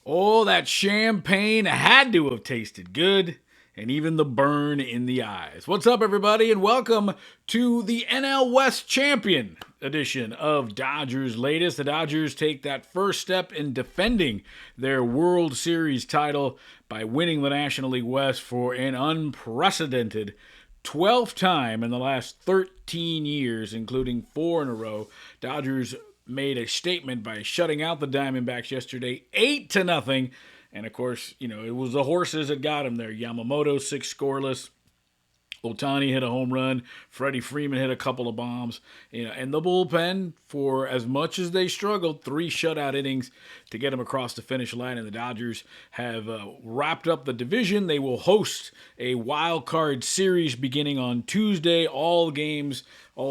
Oh, that champagne had to have tasted good, and even the burn in the eyes. What's up, everybody, and welcome to the NL West Champion edition of Dodgers Latest. The Dodgers take that first step in defending their World Series title by winning the National League West for an unprecedented 12th time in the last 13 years, including 4 in a row. Dodgers made a statement by shutting out the Diamondbacks yesterday, 8-0. And of course, it was the horses that got him there. Yamamoto, 6 scoreless. Ohtani hit a home run. Freddie Freeman hit a couple of bombs. And the bullpen, for as much as they struggled, 3 shutout innings to get them across the finish line. And the Dodgers have wrapped up the division. They will host a Wildcard series beginning on Tuesday. All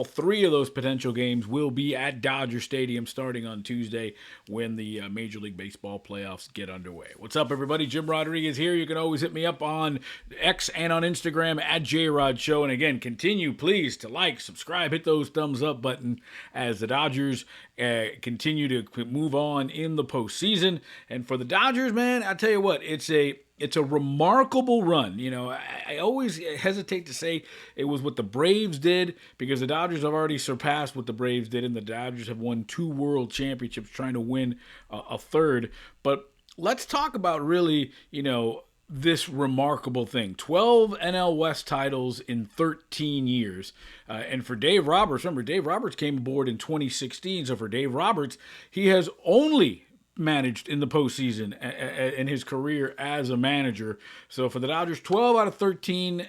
3 of those potential games will be at Dodger Stadium starting on Tuesday when the Major League Baseball playoffs get underway. What's up, everybody? Jim Rodriguez here. You can always hit me up on X and on Instagram at JRodShow. And again, continue, please, to like, subscribe, hit those thumbs up button as the Dodgers continue to move on in the postseason. And for the Dodgers, man, I tell you what, it's a remarkable run. I always hesitate to say it was what the Braves did because the Dodgers have already surpassed what the Braves did, and the Dodgers have won 2 world championships trying to win a third. But let's talk about really, this remarkable thing. 12 NL West titles in 13 years. And for Dave Roberts, remember, Dave Roberts came aboard in 2016. So for Dave Roberts, he has only managed in the postseason in his career as a manager. So for the Dodgers, 12 out of 13.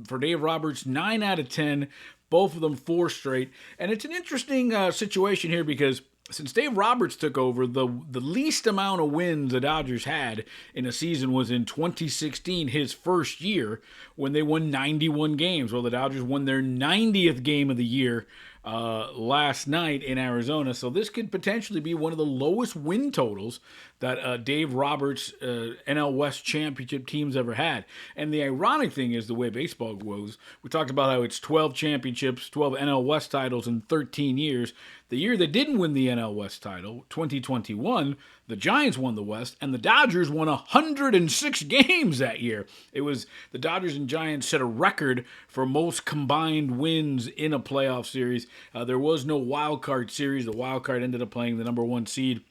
For Dave Roberts, 9 out of 10. Both of them 4 straight. And it's an interesting situation here because since Dave Roberts took over, the least amount of wins the Dodgers had in a season was in 2016, his first year, when they won 91 games. Well, the Dodgers won their 90th game of the year last night in Arizona. So this could potentially be one of the lowest win totals that Dave Roberts' NL West championship teams ever had. And the ironic thing is the way baseball goes. We talked about how it's 12 championships, 12 NL West titles in 13 years. The year they didn't win the NL West title, 2021, the Giants won the West, and the Dodgers won 106 games that year. It was the Dodgers and Giants set a record for most combined wins in a playoff series. There was no wild card series. The wild card ended up playing the number 1 seed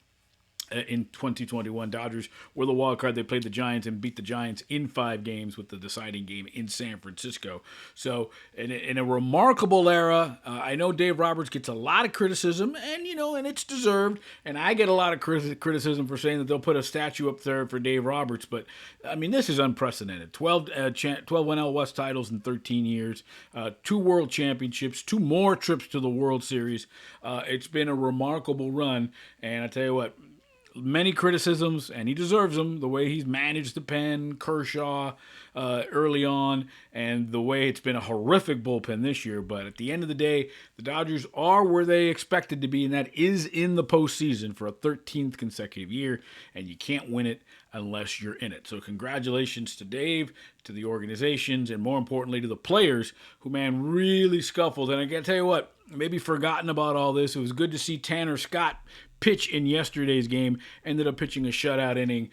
in 2021. Dodgers were the wild card. They played the Giants and beat the Giants in 5 games with the deciding game in San Francisco. So in a remarkable era, I know Dave Roberts gets a lot of criticism, and and it's deserved. And I get a lot of criticism for saying that they'll put a statue up there for Dave Roberts. But I mean, this is unprecedented. 12 NL West titles in 13 years, 2 world championships, 2 more trips to the World Series. It's been a remarkable run, and I tell you what, many criticisms, and he deserves them, the way he's managed the pen, Kershaw early on, and the way it's been a horrific bullpen this year. But at the end of the day, the Dodgers are where they expected to be, and that is in the postseason for a 13th consecutive year, and you can't win it unless you're in it. So congratulations to Dave, to the organizations, and more importantly to the players who, man, really scuffled. And I gotta tell you what, maybe forgotten about all this. It was good to see Tanner Scott pitch in yesterday's game. Ended up pitching a shutout inning,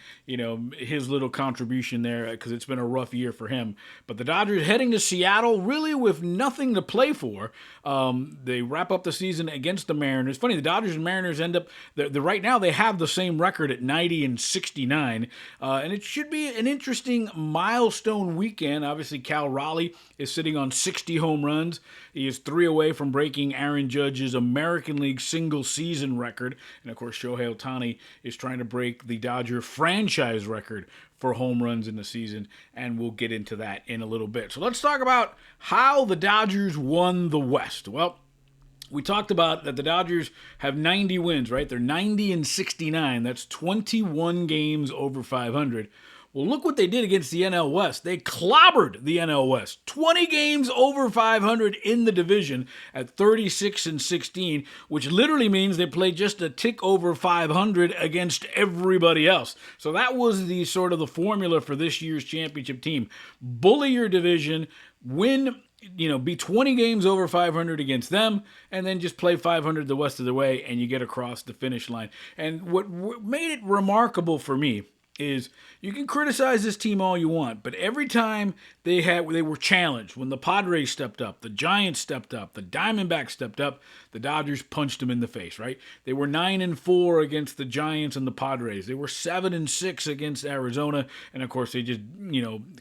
his little contribution there, because it's been a rough year for him. But the Dodgers heading to Seattle really with nothing to play for. They wrap up the season against the Mariners. Funny, the Dodgers and Mariners end up, right now they have the same record at 90 and 69. And it should be an interesting milestone weekend. Obviously, Cal Raleigh is sitting on 60 home runs. He is 3 away from breaking Aaron Judge's American League single season record. And of course, Shohei Ohtani is trying to break the Dodger franchise record for home runs in the season, and we'll get into that in a little bit. So let's talk about how the Dodgers won the West. Well, we talked about that the Dodgers have 90 wins, right? They're 90 and 69. That's 21 games over 500. Well, look what they did against the NL West. They clobbered the NL West. 20 games over 500 in the division at 36 and 16, which literally means they played just a tick over 500 against everybody else. So that was the sort of the formula for this year's championship team. Bully your division, win, be 20 games over 500 against them, and then just play 500 the rest of the way, and you get across the finish line. And what made it remarkable for me is you can criticize this team all you want, but every time they were challenged, when the Padres stepped up, the Giants stepped up, the Diamondbacks stepped up, the Dodgers punched them in the face, right? They were 9-4 against the Giants and the Padres. They were 7-6 against Arizona, and of course they just,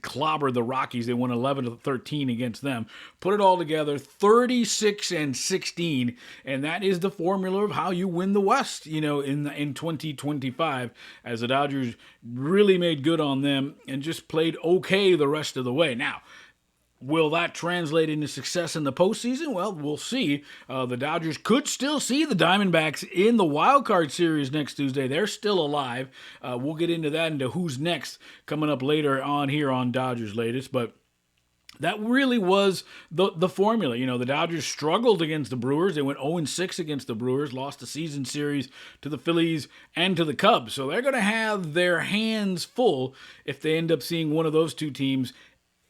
clobbered the Rockies. They won 11-13 against them. Put it all together, 36-16, and that is the formula of how you win the West, in 2025, as the Dodgers really made good on them and just played okay the rest of the way. Now, will that translate into success in the postseason? Well, we'll see. The Dodgers could still see the Diamondbacks in the Wildcard series next Tuesday. They're still alive. We'll get into that, into who's next, coming up later on here on Dodgers Latest, but that really was the formula. The Dodgers struggled against the Brewers. They went 0-6 against the Brewers, lost the season series to the Phillies and to the Cubs. So they're going to have their hands full if they end up seeing one of those two teams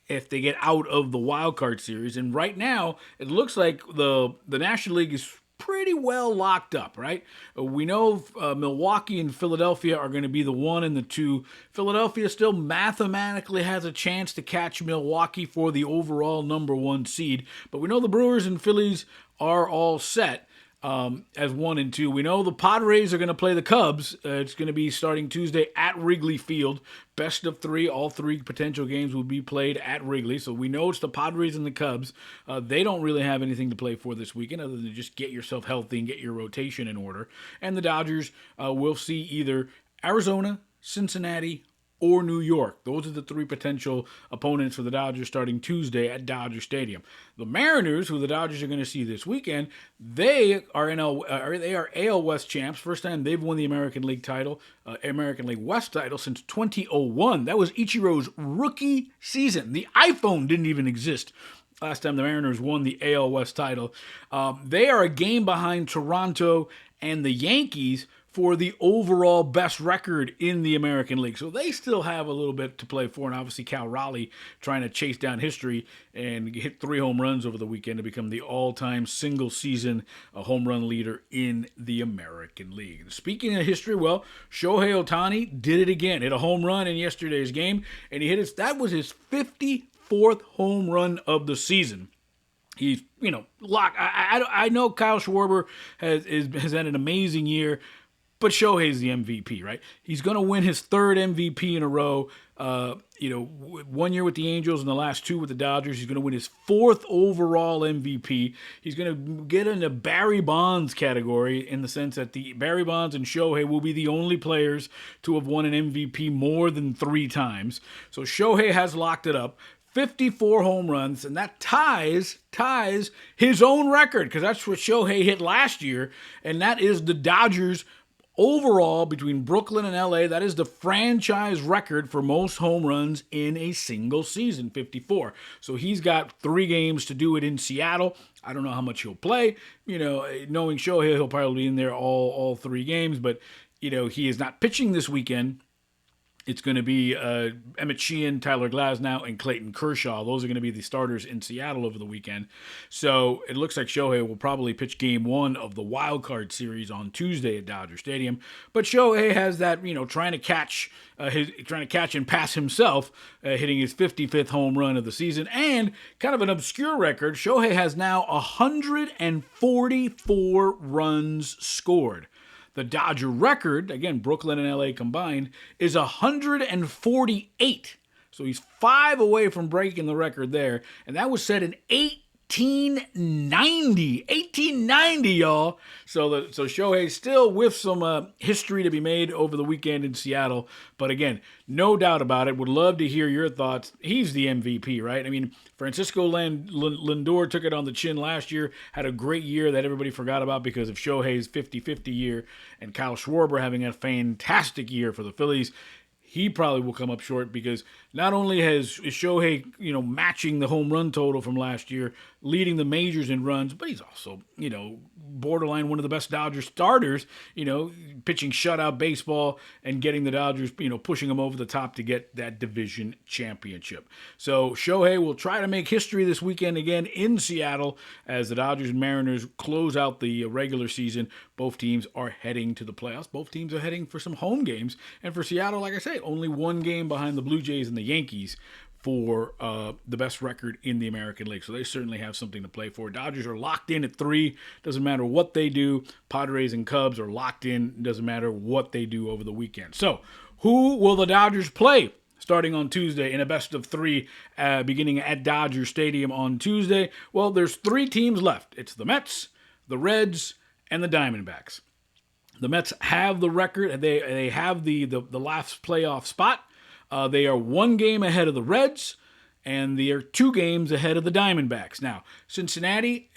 if they get out of the wild card series. And right now, it looks like the National League is pretty well locked up, right? We know Milwaukee and Philadelphia are going to be the 1 and the 2. Philadelphia still mathematically has a chance to catch Milwaukee for the overall number 1 seed, but we know the Brewers and Phillies are all set as 1 and 2. We know the Padres are going to play the Cubs. It's going to be starting Tuesday at Wrigley Field. Best of 3. All 3 potential games will be played at Wrigley. So we know it's the Padres and the Cubs. They don't really have anything to play for this weekend other than just get yourself healthy and get your rotation in order. And the Dodgers will see either Arizona, Cincinnati, or New York. Those are the 3 potential opponents for the Dodgers starting Tuesday at Dodger Stadium. The Mariners, who the Dodgers are going to see this weekend, they are AL West champs. First time they've won the American League title, American League West title since 2001. That was Ichiro's rookie season. The iPhone didn't even exist last time the Mariners won the AL West title. They are a game behind Toronto and the Yankees for the overall best record in the American League. So they still have a little bit to play for, and obviously Cal Raleigh trying to chase down history and hit 3 home runs over the weekend to become the all-time single-season home run leader in the American League. Speaking of history, well, Shohei Ohtani did it again. Hit a home run in yesterday's game, and that was his 54th home run of the season. He's, locked. I know Kyle Schwarber has had an amazing year, but Shohei's the MVP, right? He's going to win his 3rd MVP in a row. 1 year with the Angels and the last 2 with the Dodgers. He's going to win his 4th overall MVP. He's going to get in the Barry Bonds category in the sense that the Barry Bonds and Shohei will be the only players to have won an MVP more than 3 times. So Shohei has locked it up. 54 home runs, and that ties his own record, because that's what Shohei hit last year, and that is the Dodgers' overall, between Brooklyn and LA, that is the franchise record for most home runs in a single season, 54. So he's got 3 games to do it in Seattle. I don't know how much he'll play. Knowing Shohei, he'll probably be in there all 3 games, but he is not pitching this weekend. It's going to be Emmett Sheehan, Tyler Glasnow, and Clayton Kershaw. Those are going to be the starters in Seattle over the weekend. So it looks like Shohei will probably pitch Game 1 of the Wild Card series on Tuesday at Dodger Stadium. But Shohei has that, trying to catch and pass himself, hitting his 55th home run of the season. And kind of an obscure record, Shohei has now 144 runs scored. The Dodger record, again, Brooklyn and LA combined, is 148. So he's 5 away from breaking the record there. And that was set in 1890, y'all. So Shohei still with some history to be made over the weekend in Seattle. But again, no doubt about it. Would love to hear your thoughts. He's the MVP, right? I mean, Francisco Lindor took it on the chin last year, had a great year that everybody forgot about because of Shohei's 50-50 year, and Kyle Schwarber having a fantastic year for the Phillies. He probably will come up short because not only is Shohei, matching the home run total from last year, leading the majors in runs, but he's also, borderline one of the best Dodgers starters, pitching shutout baseball and getting the Dodgers, pushing them over the top to get that division championship. So Shohei will try to make history this weekend again in Seattle as the Dodgers and Mariners close out the regular season. Both teams are heading to the playoffs. Both teams are heading for some home games. And for Seattle, like I say, only one game behind the Blue Jays and the Yankees for the best record in the American League. So they certainly have something to play for. Dodgers are locked in at 3. Doesn't matter what they do. Padres and Cubs are locked in. Doesn't matter what they do over the weekend. So who will the Dodgers play starting on Tuesday in a best of 3 beginning at Dodger Stadium on Tuesday? Well, there's 3 teams left. It's the Mets, the Reds, and the Diamondbacks. The Mets have the record. They have the last playoff spot. They are 1 game ahead of the Reds, and they are 2 games ahead of the Diamondbacks. Now, Cincinnati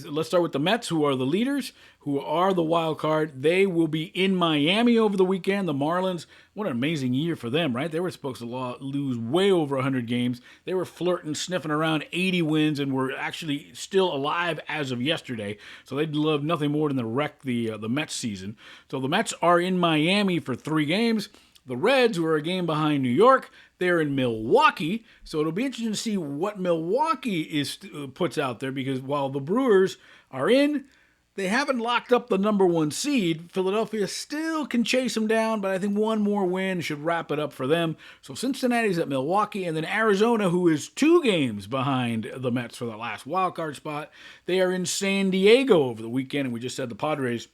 let's start with the Mets, who are the leaders, who are the wild card. They will be in Miami over the weekend. The Marlins, what an amazing year for them, right? They were supposed to lose way over 100 games. They were flirting, sniffing around 80 wins, and were actually still alive as of yesterday. So they'd love nothing more than to wreck the Mets season. So the Mets are in Miami for 3 games. The Reds, who are a game behind New York, they're in Milwaukee. So it'll be interesting to see what Milwaukee puts out there, because while the Brewers are in, they haven't locked up the number 1 seed. Philadelphia still can chase them down, but I think one more win should wrap it up for them. So Cincinnati's at Milwaukee, and then Arizona, who is 2 games behind the Mets for the last wild card spot, they are in San Diego over the weekend, and we just said the Padres,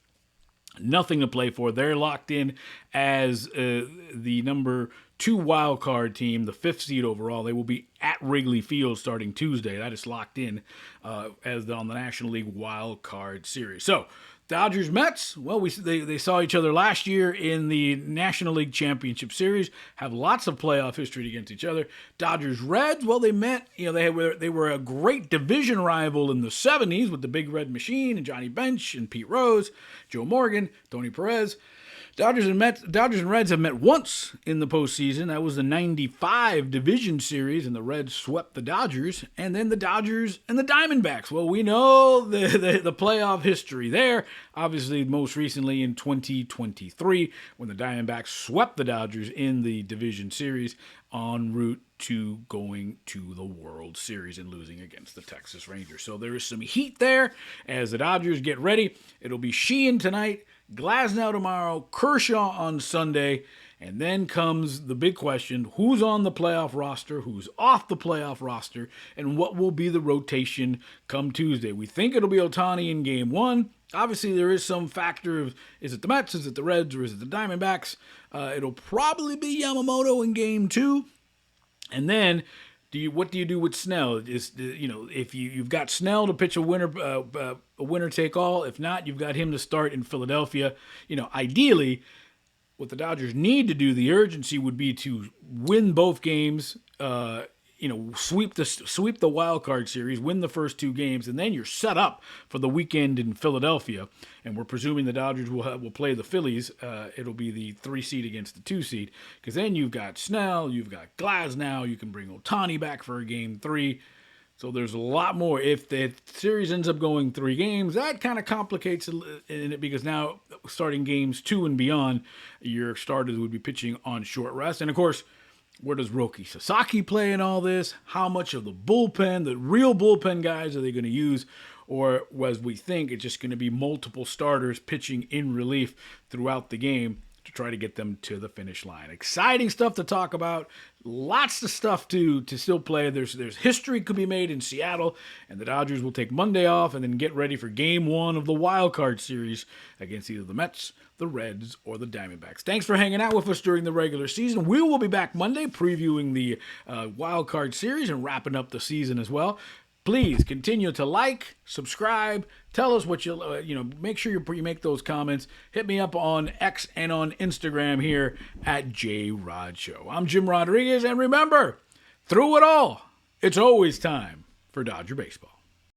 nothing to play for. They're locked in as the number 2 wild card team, the 5th seed overall. They will be at Wrigley Field starting Tuesday. That is locked in as on the National League wild card series. So Dodgers Mets, well, they saw each other last year in the National League Championship Series, have lots of playoff history against each other. Dodgers Reds, well, they met, they were a great division rival in the 70s with the Big Red Machine and Johnny Bench and Pete Rose, Joe Morgan, Tony Perez. Dodgers and Reds have met once in the postseason. That was the 95 division series, and the Reds swept the Dodgers. And then the Dodgers and the Diamondbacks. Well, we know the playoff history there. Obviously, most recently in 2023, when the Diamondbacks swept the Dodgers in the division series en route to going to the World Series and losing against the Texas Rangers. So there is some heat there as the Dodgers get ready. It'll be Sheehan tonight, Glasnow tomorrow, Kershaw on Sunday, and then comes the big question: who's on the playoff roster, who's off the playoff roster, and what will be the rotation come Tuesday? We think it'll be Ohtani in Game 1. Obviously, there is some factor of, is it the Mets, is it the Reds, or is it the Diamondbacks? It'll probably be Yamamoto in Game 2. And then, what do you do with Snell? If you've got Snell to pitch a winner take all. If not, you've got him to start in Philadelphia. Ideally, what the Dodgers need to do, the urgency would be to win both games. Sweep the wild card series, win the first 2 games, and then you're set up for the weekend in Philadelphia. And we're presuming the Dodgers will play the Phillies. It'll be the 3 seed against the 2 seed, because then you've got Snell, you've got Glasnow, you can bring Ohtani back for a Game 3. So there's a lot more. If the series ends up going 3 games, that kind of complicates it, because now starting games 2 and beyond, your starters would be pitching on short rest. And of course, where does Roki Sasaki play in all this? How much of the bullpen, the real bullpen guys, are they going to use? Or, as we think, it's just going to be multiple starters pitching in relief throughout the game to try to get them to the finish line. Exciting stuff to talk about. Lots of stuff to still play. There's history could be made in Seattle, and the Dodgers will take Monday off and then get ready for Game 1 of the Wild Card Series against either the Mets, the Reds, or the Diamondbacks. Thanks for hanging out with us during the regular season. We will be back Monday previewing the Wild Card Series and wrapping up the season as well. Please continue to like, subscribe, tell us what make sure you make those comments. Hit me up on X and on Instagram here at JRodShow. I'm Jim Rodriguez, and remember, through it all, it's always time for Dodger baseball.